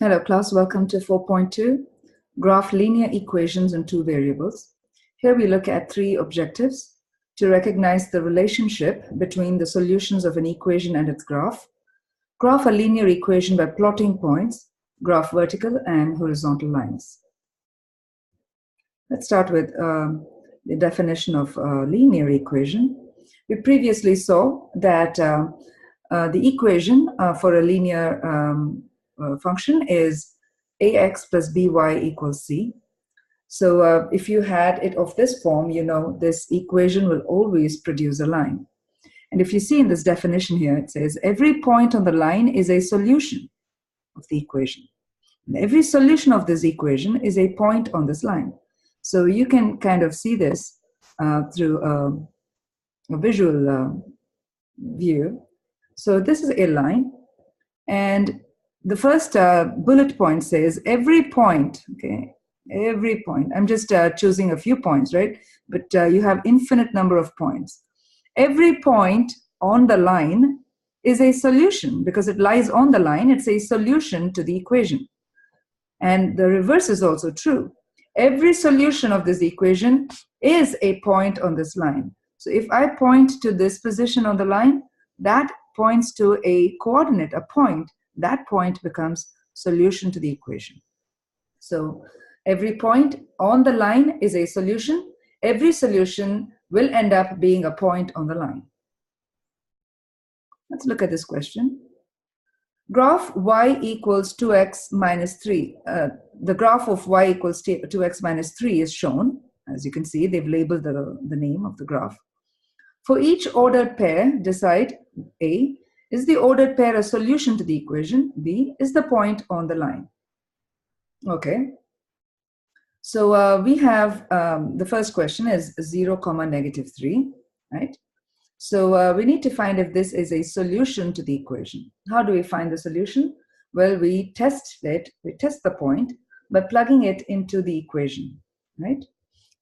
Hello class, welcome to 4.2, Graph Linear Equations in Two Variables. Here we look at three objectives: to recognize the relationship between the solutions of an equation and its graph a linear equation by plotting points, graph vertical and horizontal lines. Let's start with the definition of a linear equation. We previously saw that the equation for a linear function is ax plus by equals c. So if you had it of this form, you know this equation will always produce a line. And if you see in this definition here, it says every point on the line is a solution of the equation. And every solution of this equation is a point on this line. So you can kind of see this through a visual view. So this is a line, and the first bullet point says every point, okay, every point. I'm just choosing a few points, right? But you have infinite number of points. Every point on the line is a solution because it lies on the line. It's a solution to the equation. And the reverse is also true. Every solution of this equation is a point on this line. So if I point to this position on the line, that points to a coordinate, a point. That point becomes solution to the equation. So every point on the line is a solution. Every solution will end up being a point on the line. Let's look at this question. Graph y equals 2x minus 3. The graph of y equals 2x minus 3 is shown. As you can see, they've labeled the name of the graph. For each ordered pair, decide A, is the ordered pair a solution to the equation? B, is the point on the line? Okay. So we have the first question is 0, negative 3, right? So we need to find if this is a solution to the equation. How do we find the solution? Well, we test it, we test the point by plugging it into the equation, right?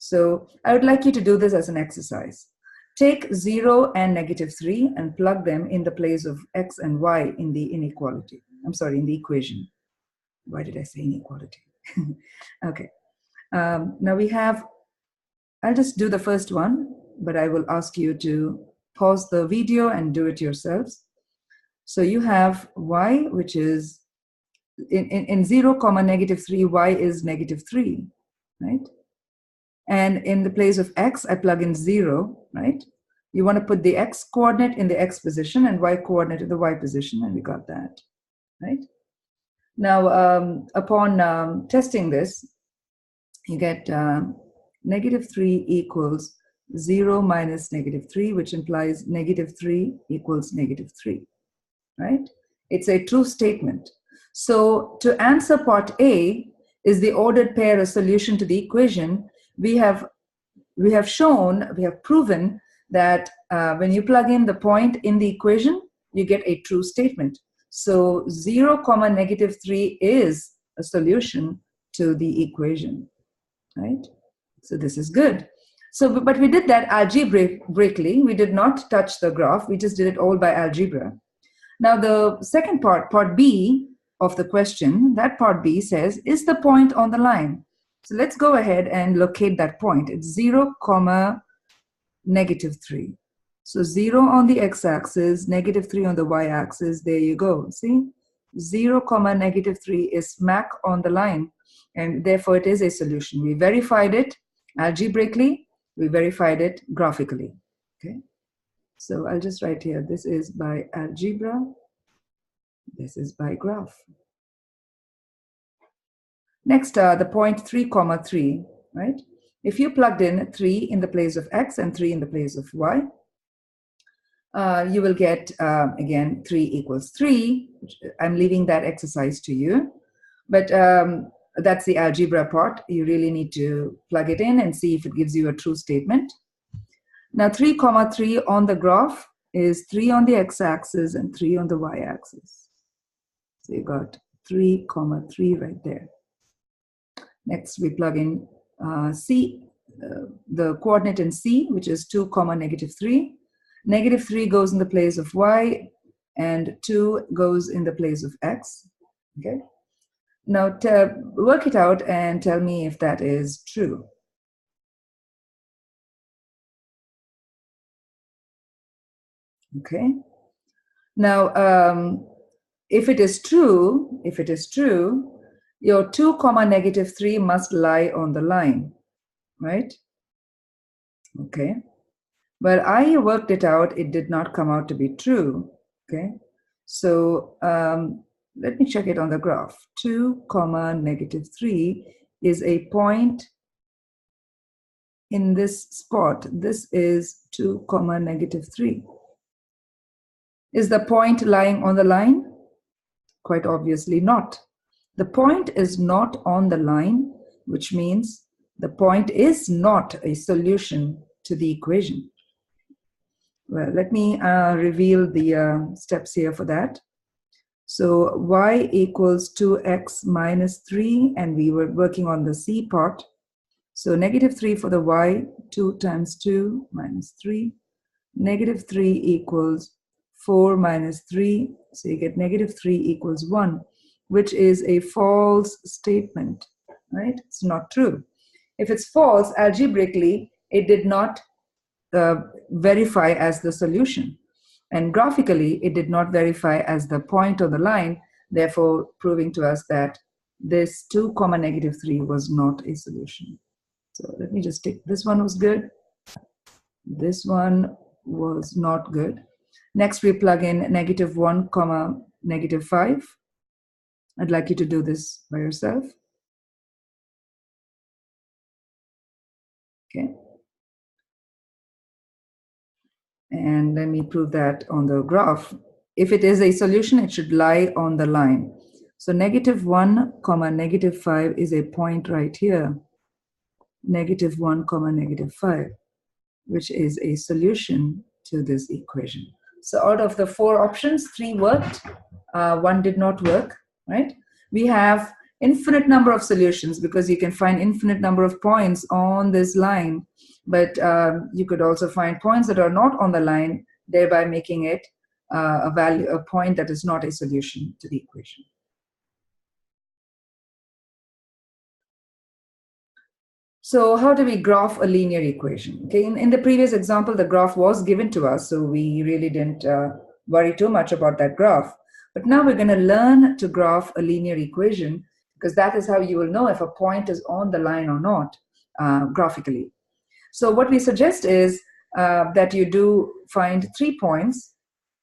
So I would like you to do this as an exercise. Take 0 and negative 3 and plug them in the place of x and y in the inequality. I'm sorry, in the equation. Why did I say inequality? Okay. Now we have, I'll just do the first one, but I will ask you to pause the video and do it yourselves. So you have y, which is in 0, negative 3, y is negative 3, right? And in the place of x, I plug in 0, right? You want to put the x coordinate in the x position and y coordinate in the y position, and we got that, right? Now, upon testing this, you get negative 3 equals 0 minus negative 3, which implies negative 3 equals negative 3, right? It's a true statement. So to answer part A, is the ordered pair a solution to the equation? We have proven that when you plug in the point in the equation, you get a true statement. So 0, negative 3 is a solution to the equation, right? So this is good. So, but we did that algebraically. We did not touch the graph. We just did it all by algebra. Now the second part, part B of the question, that part B says, is the point on the line? So let's go ahead and locate that point. It's 0, negative 3. So 0 on the x-axis, negative 3 on the y-axis. There you go. See? 0, negative 3 is smack on the line, and therefore it is a solution. We verified it algebraically. We verified it graphically. Okay. So I'll just write here, this is by algebra. This is by graph. Next, the point 3, 3, right? If you plugged in 3 in the place of x and 3 in the place of y, you will get, again, 3 equals 3. I'm leaving that exercise to you. But that's the algebra part. You really need to plug it in and see if it gives you a true statement. Now 3, 3 on the graph is 3 on the x-axis and 3 on the y-axis. So you got 3, 3 right there. Next, we plug in C, the coordinate in C, which is 2, negative 3. Negative 3 goes in the place of y, and 2 goes in the place of x. Okay. Now work it out and tell me if that is true. Okay. Now, if it is true, your 2 comma negative 3 must lie on the line, right? Okay. But I worked it out. It did not come out to be true. Okay. So let me check it on the graph. 2 comma negative 3 is a point in this spot. This is 2 comma negative 3. Is the point lying on the line? Quite obviously not. The point is not on the line, which means the point is not a solution to the equation. Well, let me reveal the steps here for that. So y equals 2x minus 3, and we were working on the c part. So negative 3 for the y, 2 times 2 minus 3. Negative 3 equals 4 minus 3. So you get negative 3 equals 1, which is a false statement, right? It's not true. If it's false, algebraically, it did not verify as the solution. And graphically, it did not verify as the point on the line, therefore proving to us that this 2 comma negative 3 was not a solution. So let me just take, this one was good. This one was not good. Next, we plug in negative 1 comma negative 5. I'd like you to do this by yourself. Okay. And let me prove that on the graph. If it is a solution, it should lie on the line. So negative 1 comma negative 5 is a point right here. Negative 1 comma negative 5, which is a solution to this equation. So out of the 4 options, 3 worked, 1 did not work, right? We have infinite number of solutions because you can find infinite number of points on this line, but you could also find points that are not on the line, thereby making it a point that is not a solution to the equation. So how do we graph a linear equation? Okay, in the previous example, the graph was given to us, so we really didn't worry too much about that graph. But now we're going to learn to graph a linear equation, because that is how you will know if a point is on the line or not graphically. So what we suggest is that you do find 3 points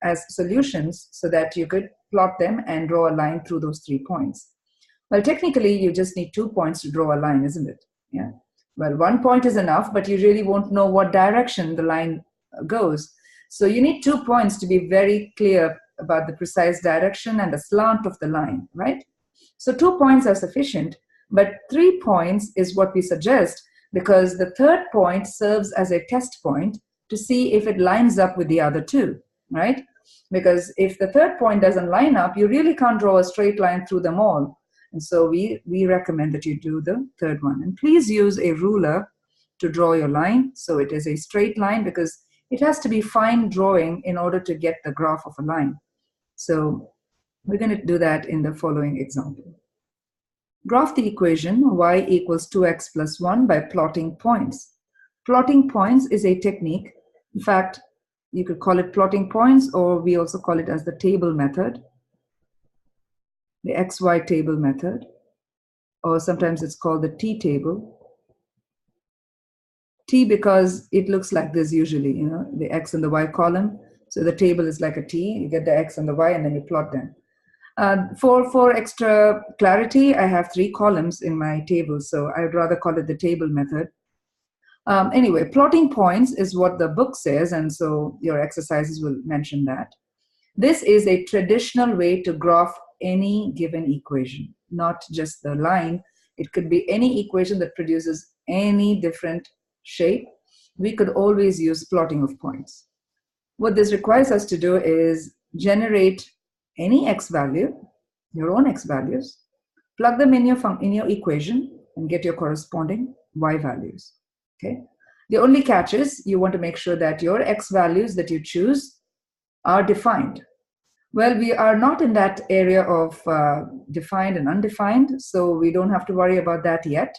as solutions so that you could plot them and draw a line through those 3 points. Well, technically, you just need 2 points to draw a line, isn't it? Yeah. Well, 1 point is enough, but you really won't know what direction the line goes. So you need 2 points to be very clear about the precise direction and the slant of the line, right? So 2 points are sufficient, but 3 points is what we suggest, because the third point serves as a test point to see if it lines up with the other 2, right? Because if the third point doesn't line up, you really can't draw a straight line through them all. And so we recommend that you do the third one. And please use a ruler to draw your line. So it is a straight line, because it has to be fine drawing in order to get the graph of a line. So we're going to do that in the following example. Graph the equation y equals 2x plus 1 by plotting points. Plotting points is a technique. In fact, you could call it plotting points, or we also call it as the table method, the XY table method, or sometimes it's called the T table. T because it looks like this usually, you know, the X and the Y column. So the table is like a T, you get the X and the Y, and then you plot them. For extra clarity, I have 3 columns in my table, so I would rather call it the table method. Anyway, plotting points is what the book says, and so your exercises will mention that. This is a traditional way to graph any given equation, not just the line. It could be any equation that produces any different shape. We could always use plotting of points. What this requires us to do is generate any x value, your own x values, plug them in your equation, and get your corresponding y values. Okay. The only catch is you want to make sure that your x values that you choose are defined. Well, we are not in that area of defined and undefined, so we don't have to worry about that yet.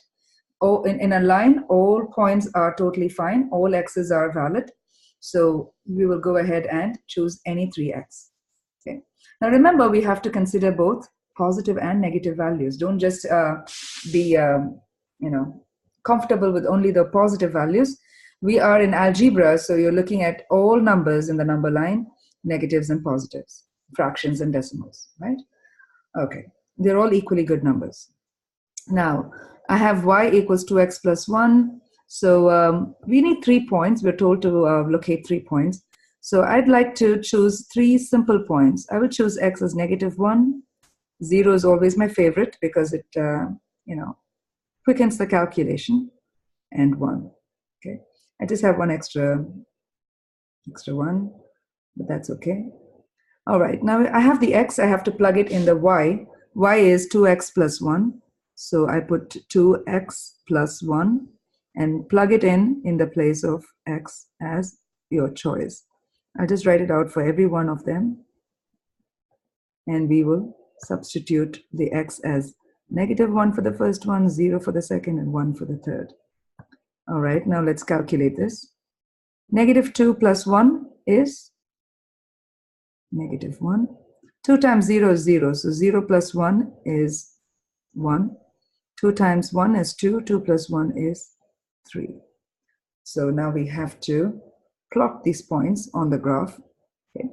Oh, in a line, all points are totally fine. All x's are valid. So we will go ahead and choose any 3x. Okay. Now remember, we have to consider both positive and negative values. Don't just be, comfortable with only the positive values. We are in algebra, so you're looking at all numbers in the number line, negatives and positives, fractions and decimals, right? Okay. They're all equally good numbers. Now, I have y equals 2x plus 1. So we need 3 points. We're told to locate 3 points. So I'd like to choose 3 simple points. I will choose x as -1. 0 is always my favorite because it, quickens the calculation. And 1. Okay. I just have one extra 1, but that's okay. All right. Now I have the x. I have to plug it in the y. Y is 2x plus 1. So I put 2x plus 1 and plug it in the place of x as your choice. I'll just write it out for every one of them. And we will substitute the x as -1 for the first one, 0 for the second, and 1 for the third. All right, now let's calculate this. -2 plus 1 is -1. 2 times 0 is 0, so 0 plus 1 is 1. 2 times 1 is 2, 2 plus 1 is 3. So now we have to plot these points on the graph. Okay.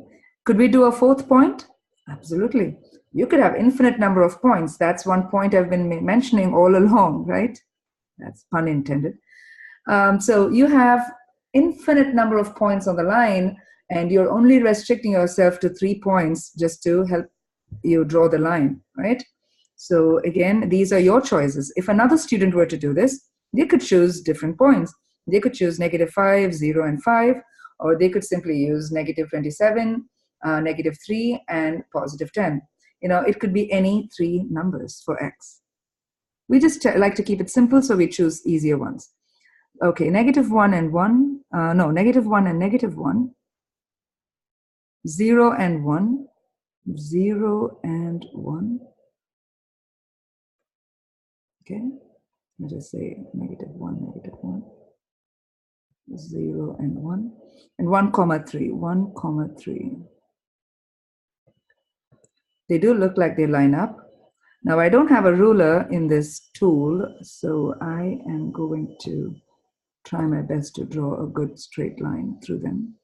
Could we do a 4th point? Absolutely. You could have infinite number of points. That's one point I've been mentioning all along, right? That's pun intended. So you have infinite number of points on the line, and you're only restricting yourself to 3 points just to help you draw the line, right? So again, these are your choices. If another student were to do this, they could choose different points. They could choose -5, 0, and 5, or they could simply use -27, -3, and +10. It could be any 3 numbers for x. We just like to keep it simple, so we choose easier ones. Okay, -1 and 1, no, -1 and -1, 0 and 1, 0 and 1. Okay, let us say -1, 0 and 1, and 1, 3, 1, 3. They do look like they line up. Now I don't have a ruler in this tool, so I am going to try my best to draw a good straight line through them.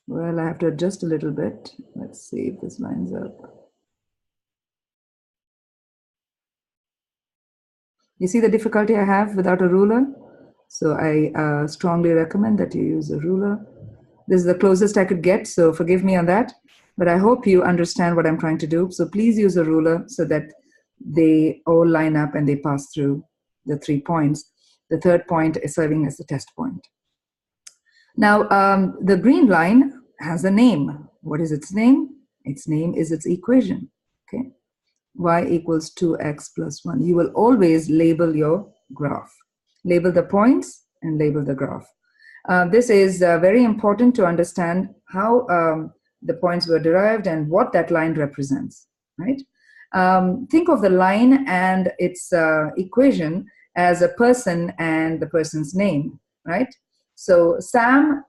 Well, I have to adjust a little bit. Let's see if this lines up. You see the difficulty I have without a ruler? So I strongly recommend that you use a ruler. This is the closest I could get, so forgive me on that. But I hope you understand what I'm trying to do. So please use a ruler so that they all line up and they pass through the 3 points. The 3rd point is serving as the test point. Now, the green line has a name. What is its name? Its name is its equation. Okay, y equals 2x plus 1. You will always label your graph. Label the points and label the graph. This is very important to understand how the points were derived and what that line represents, right? Think of the line and its equation as a person and the person's name, right? So Sam,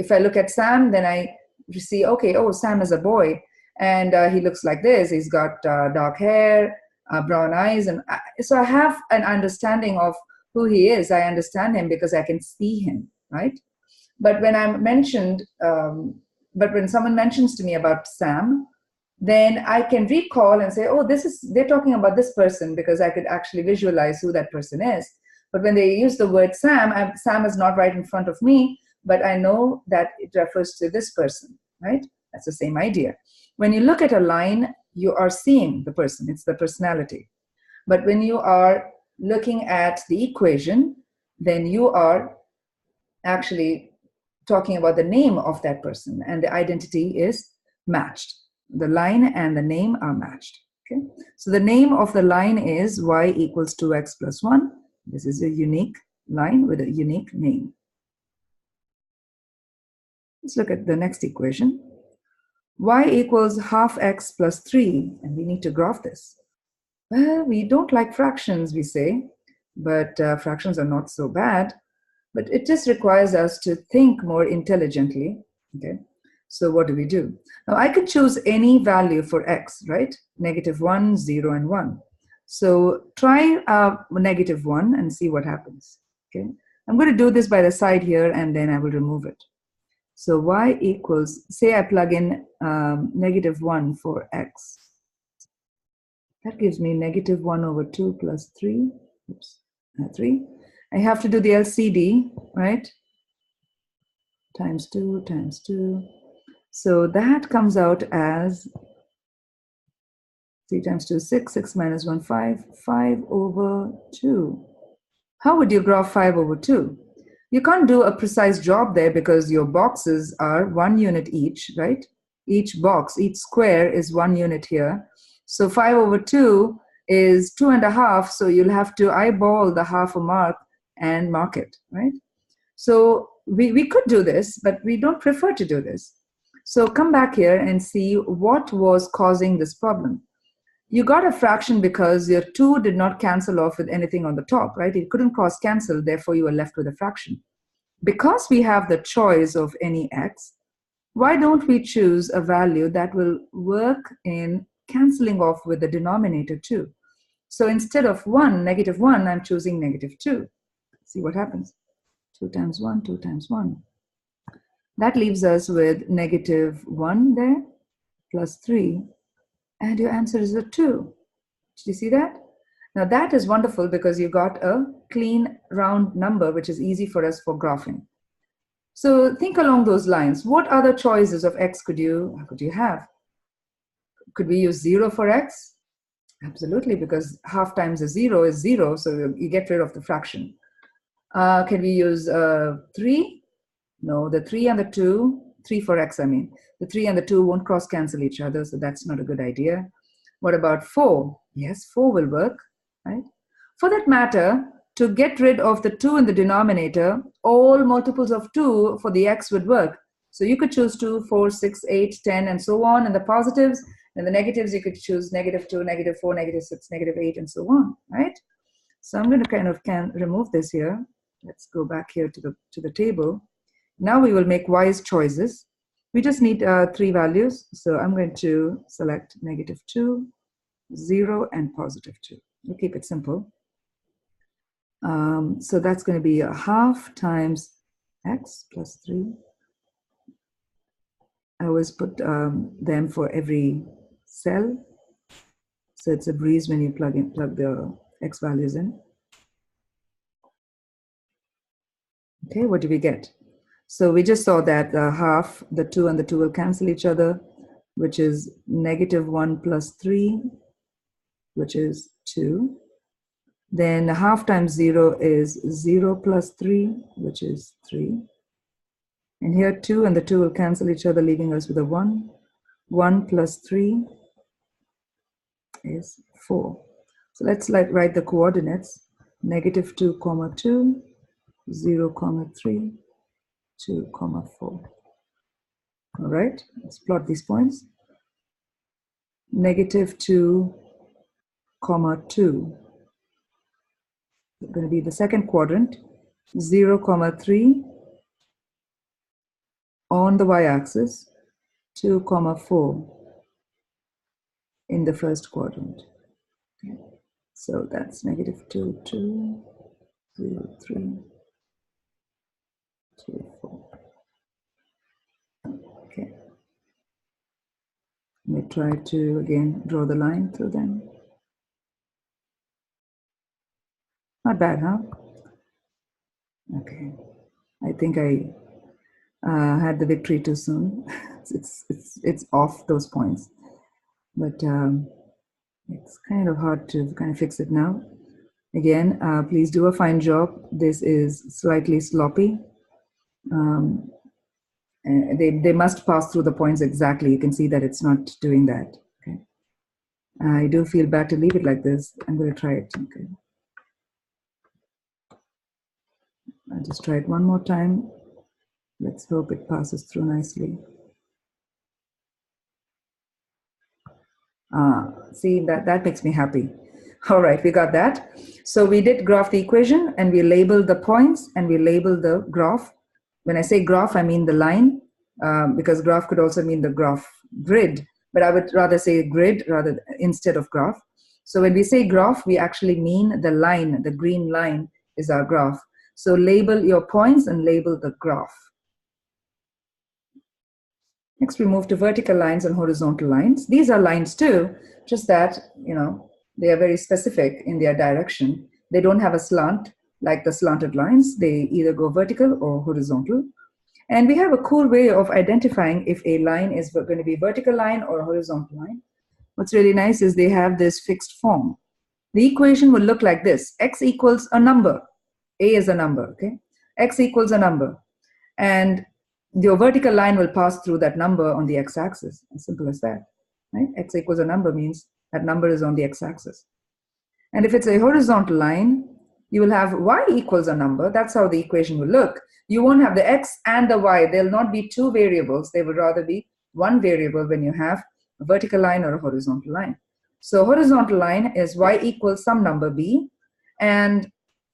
if I look at Sam, then I see, okay, oh, Sam is a boy, and he looks like this. He's got dark hair, brown eyes, and so I have an understanding of who he is. I understand him because I can see him, right? But when when someone mentions to me about Sam, then I can recall and say, oh, they're talking about this person, because I could actually visualize who that person is. But when they use the word Sam, Sam is not right in front of me, but I know that it refers to this person, right? That's the same idea. When you look at a line, you are seeing the person, it's the personality. But when you are looking at the equation, then you are actually talking about the name of that person, and the identity is matched. The line and the name are matched. Okay, so the name of the line is y equals 2x plus 1. This is a unique line with a unique name. Let's look at the next equation. Y equals half x plus 3, and we need to graph this. Well, we don't like fractions, we say, but fractions are not so bad. But it just requires us to think more intelligently. Okay, so what do? Now I can choose any value for x, right? -1, 0, and 1. So try -1 and see what happens. Okay, I'm going to do this by the side here, and then I will remove it. So y equals, say I plug in -1 for x. That gives me -1/2 plus 3. Oops, 3. I have to do the LCD, right? Times 2 times 2. So that comes out as 3 times 2 is 6, 6 minus 1, 5, 5/2. How would you graph 5/2? You can't do a precise job there because your boxes are 1 unit each, right? Each box, each square is 1 unit here. So 5/2 is 2.5, so you'll have to eyeball the half a mark and mark it, right? So we could do this, but we don't prefer to do this. So come back here and see what was causing this problem. You got a fraction because your 2 did not cancel off with anything on the top, right? It couldn't cross cancel, therefore you were left with a fraction. Because we have the choice of any x, why don't we choose a value that will work in canceling off with the denominator too? So instead of -1, I'm choosing -2. See what happens. 2 times 1, 2 times 1. That leaves us with -1 there, plus 3, and your answer is a 2. Did you see that? Now that is wonderful because you got a clean round number, which is easy for us for graphing. So think along those lines. What other choices of x could you have? Could we use 0 for x? Absolutely, because half times a 0 is 0, so you get rid of the fraction. Can we use 3? No, the 3 and the 2, 3 for x, I mean. The 3 and the 2 won't cross cancel each other, so that's not a good idea. What about 4? Yes, 4 will work, right? For that matter, to get rid of the 2 in the denominator, all multiples of 2 for the x would work. So you could choose 2, 4, 6, 8, 10, and so on. And the positives and the negatives, you could choose -2, -4, -6, -8, and so on, right? So I'm going to kind of remove this here. Let's go back here to the table. Now we will make wise choices. We just need 3 values. So I'm going to select -2, 0, and +2. We'll keep it simple. So that's going to be a half times x plus 3. I always put them for every cell. So it's a breeze when you plug the x values in. Okay, what do we get? So we just saw that half, the 2 and the 2 will cancel each other, which is -1 plus 3, which is 2. Then half times 0 is 0 plus 3, which is 3. And here 2 and the 2 will cancel each other, leaving us with a 1. 1 plus 3 is 4. So let's write the coordinates. -2, 2, 0, 3, 2, 4. All right, let's plot these points. -2, 2. It's going to be the second quadrant. 0, 3 on the y-axis. 2, 4 in the first quadrant. Okay. So that's -2, 2, 0, 3, 2, 4. Okay. Let me try to again draw the line through them. Not bad, huh? Okay. I think I had the victory too soon. it's off those points, but it's kind of hard to kind of fix it now. Again, please do a fine job. This is slightly sloppy. They must pass through the points exactly. You can see that it's not doing that. Okay. I do feel bad to leave it like this. I'm going to try it. Okay. I'll just try it one more time. Let's hope it passes through nicely. See, that makes me happy. All right, we got that. So we did graph the equation, and we labeled the points, and we labeled the graph. When I say graph, I mean the line, because graph could also mean the graph grid, but I would rather say grid instead of graph. So when we say graph, we actually mean the line. The green line is our graph. So label your points and label the graph. Next, we move to vertical lines and horizontal lines. These are lines too, just that, they are very specific in their direction. They don't have a slant like the slanted lines. They either go vertical or horizontal. And we have a cool way of identifying if a line is going to be vertical line or a horizontal line. What's really nice is they have this fixed form. The equation will look like this. X equals a number. A is a number, okay? X equals a number. And your vertical line will pass through that number on the x-axis. As simple as that, right? X equals a number means that number is on the x-axis. And if it's a horizontal line, you will have y equals a number. That's how the equation will look. You won't have the x and the y. There'll not be two variables. They will rather be one variable when you have a vertical line or a horizontal line. So horizontal line is y equals some number b, and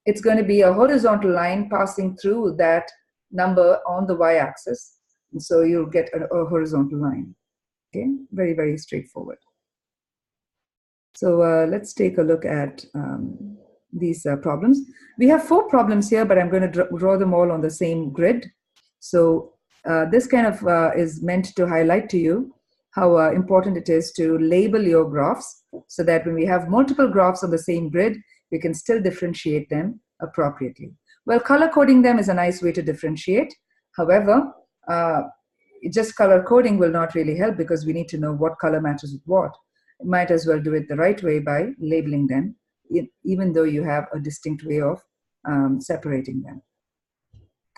it's going to be a horizontal line passing through that number on the y-axis, and so you'll get a horizontal line. Okay, very, very straightforward. So let's take a look at these problems. We have 4 problems here, but I'm going to draw them all on the same grid. So this kind of is meant to highlight to you how important it is to label your graphs, so that when we have multiple graphs on the same grid, we can still differentiate them appropriately. Well, color coding them is a nice way to differentiate. However, just color coding will not really help, because we need to know what color matches with what. You might as well do it the right way by labeling them, even though you have a distinct way of separating them.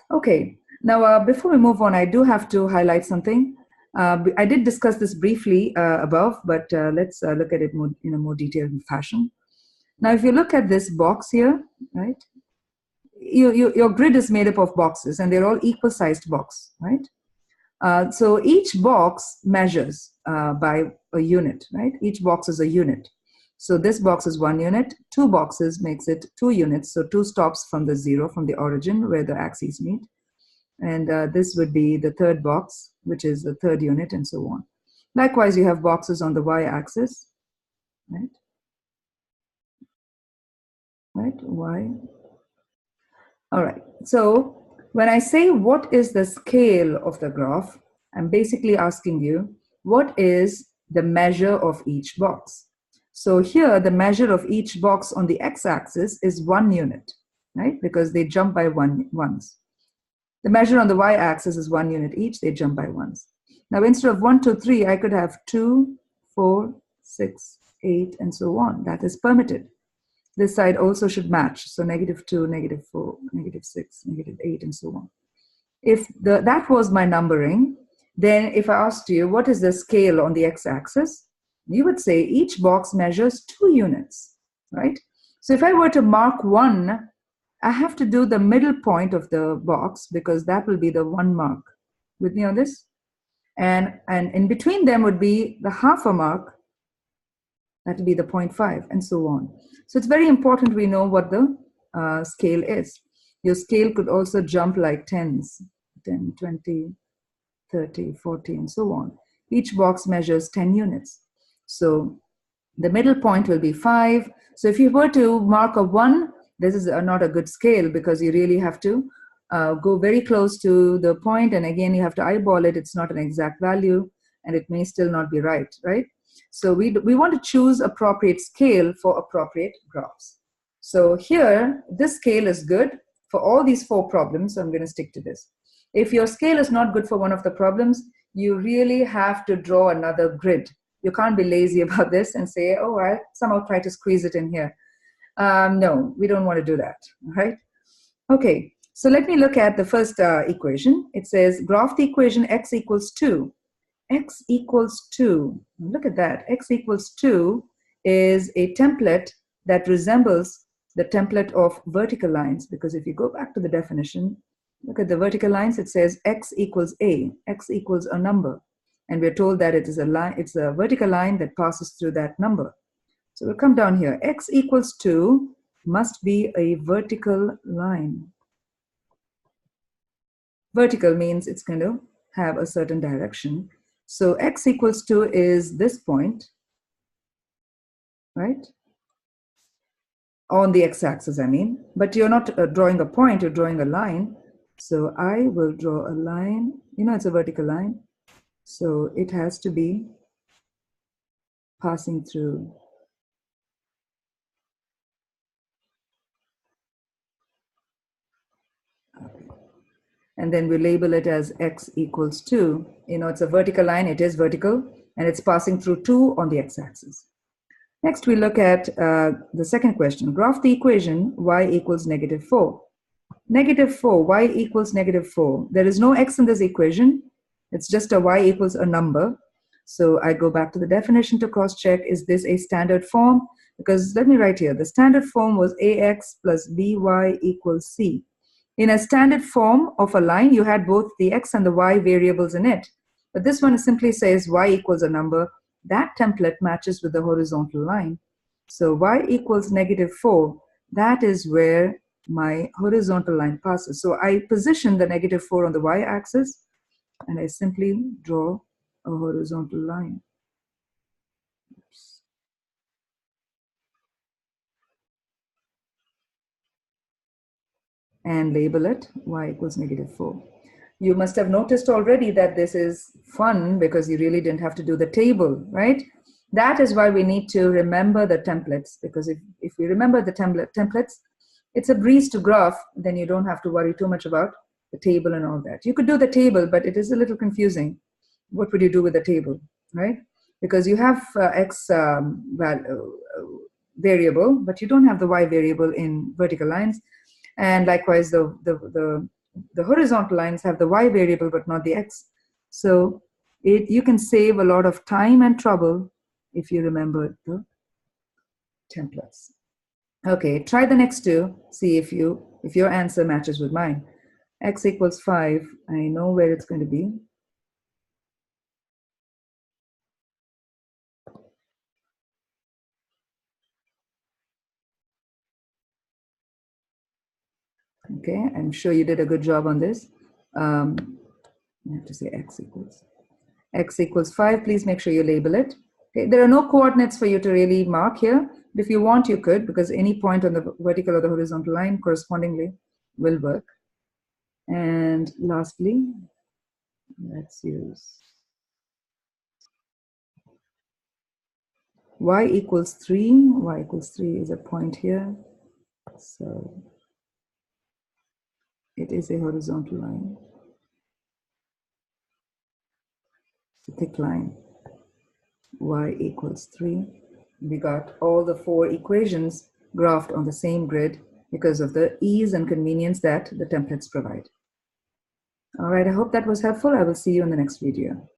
Okay, now before we move on, I do have to highlight something. I did discuss this briefly above, but let's look at it in a more detailed fashion. Now, if you look at this box here, right? Your grid is made up of boxes, and they're all equal sized box, right? So each box measures by a unit, right? Each box is a unit. So this box is 1 unit, 2 boxes makes it 2 units. So 2 stops from the 0, from the origin where the axes meet. And this would be the 3rd box, which is the 3rd unit, and so on. Likewise, you have boxes on the y-axis, right? Right, y. All right, so when I say what is the scale of the graph, I'm basically asking you, what is the measure of each box? So here, the measure of each box on the x-axis is 1 unit, right? Because they jump by ones. The measure on the y-axis is 1 unit each, they jump by ones. Now, instead of 1, 2, 3, I could have 2, 4, 6, 8, and so on. That is permitted. This side also should match. So -2, -4, -6, -8, and so on. If that was my numbering, then if I asked you, what is the scale on the x-axis? You would say each box measures 2 units, right? So if I were to mark 1, I have to do the middle point of the box, because that will be the 1 mark. With me on this? And in between them would be the half a mark. That would be the 0.5, and so on. So it's very important we know what the scale is. Your scale could also jump like tens, 10, 20, 30, 40, and so on. Each box measures 10 units. So the middle point will be 5. So if you were to mark a 1, this is not a good scale, because you really have to go very close to the point, and again, you have to eyeball it. It's not an exact value, and it may still not be right, right? So we want to choose appropriate scale for appropriate graphs. So here, this scale is good for all these 4 problems, so I'm going to stick to this. If your scale is not good for one of the problems, you really have to draw another grid. You can't be lazy about this and say, oh, I'll somehow try to squeeze it in here. No, we don't want to do that, all right? Okay, so let me look at the first equation. It says, graph the equation x equals 2. X equals 2. Look at that. X equals 2 is a template that resembles the template of vertical lines, because if you go back to the definition, look at the vertical lines, it says x equals a, x equals a number. And we're told that it is a line, it's a vertical line that passes through that number. So we'll come down here. X equals 2 must be a vertical line. Vertical means it's going to have a certain direction. So x equals 2 is this point, right? On the x-axis, I mean. But you're not drawing a point, you're drawing a line. So I will draw a line. You know, it's a vertical line. So it has to be passing through. Okay. And then we label it as x equals 2. You know, it's a vertical line, it is vertical, and it's passing through 2 on the x-axis. Next, we look at the second question. Graph the equation y equals -4. -4, y equals -4. There is no x in this equation. It's just a y equals a number. So I go back to the definition to cross-check, is this a standard form? Because let me write here, the standard form was ax plus by equals c. In a standard form of a line, you had both the x and the y variables in it. But this one simply says y equals a number. That template matches with the horizontal line. So y equals -4, that is where my horizontal line passes. So I position the -4 on the y-axis, and I simply draw a horizontal line. Oops. And label it y equals -4. You must have noticed already that this is fun because you really didn't have to do the table, right? That is why we need to remember the templates, because if we remember the templates, it's a breeze to graph, then you don't have to worry too much about the table and all that. You could do the table, but it is a little confusing. What would you do with the table, right? Because you have x variable, but you don't have the y variable in vertical lines. And likewise, the horizontal lines have the y variable, but not the x. So you can save a lot of time and trouble if you remember the templates. Okay, try the next two. See if your answer matches with mine. X equals 5. I know where it's going to be. Okay, I'm sure you did a good job on this. I have to say x equals 5. Please make sure you label it. Okay, there are no coordinates for you to really mark here. But if you want, you could, because any point on the vertical or the horizontal line correspondingly will work. And lastly, let's use y equals 3. Y equals 3 is a point here. So it is a horizontal line. It's a thick line. Y equals 3. We got all the 4 equations graphed on the same grid because of the ease and convenience that the templates provide. All right, I hope that was helpful. I will see you in the next video.